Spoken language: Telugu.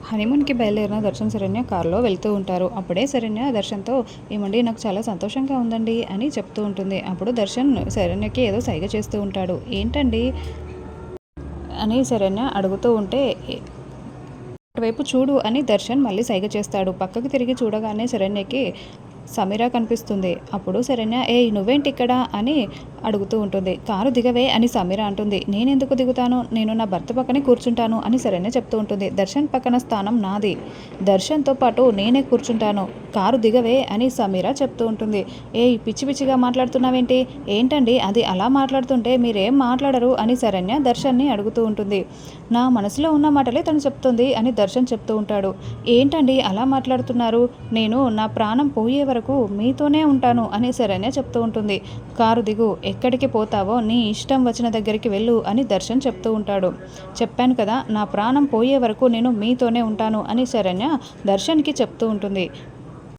హనీమూన్‌కి బయలుదేరిన దర్శన్, శరణ్య కారులో వెళ్తూ ఉంటారు. అప్పుడే శరణ్య దర్శన్‌తో "ఏమండి నాకు చాలా సంతోషంగా ఉందండి" అని చెప్తూ ఉంటుంది. అప్పుడు దర్శన్ శరణ్యకి ఏదో సైగ చేస్తూ ఉంటాడు. "ఏంటండి?" అని శరణ్య అడుగుతూ ఉంటే "అటువైపు చూడు" అని దర్శన్ మళ్ళీ సైగ చేస్తాడు. పక్కకి తిరిగి చూడగానే శరణ్యకి సమీర కనిపిస్తుంది. అప్పుడు శరణ్య "ఏయ్ నువ్వేంటి ఇక్కడ" అని అడుగుతూ ఉంటుంది. "కారు దిగవే" అని సమీర అంటుంది. "నేనెందుకు దిగుతాను? నేను నా భర్త పక్కనే కూర్చుంటాను" అని శరణ్య చెప్తూ ఉంటుంది. "దర్శన్ పక్కన స్థానం నాది. దర్శన్‌తో పాటు నేనే కూర్చుంటాను. కారు దిగవే" అని సమీర చెప్తూ ఉంటుంది. "ఏయ్ పిచ్చి పిచ్చిగా మాట్లాడుతున్నావేంటి? ఏంటండి అది అలా మాట్లాడుతుంటే మీరేం మాట్లాడరు" అని శరణ్య దర్శన్‌ని అడుగుతూ ఉంటుంది. "నా మనసులో ఉన్న మాటలే తను చెప్తుంది" అని దర్శన్ చెప్తూ ఉంటాడు. "ఏంటండి అలా మాట్లాడుతున్నారు? నేను నా ప్రాణం పోయే వరకు మీతోనే ఉంటాను" అని శరణ్య చెప్తూ ఉంటుంది. "కారు దిగు, ఎక్కడికి పోతావో నీ ఇష్టం వచ్చిన దగ్గరికి వెళ్ళు" అని దర్శన్ చెప్తూ ఉంటాడు. "చెప్పాను కదా, నా ప్రాణం పోయే వరకు నేను మీతోనే ఉంటాను" అని శరణ్య దర్శన్‌కి చెప్తూ ఉంటుంది.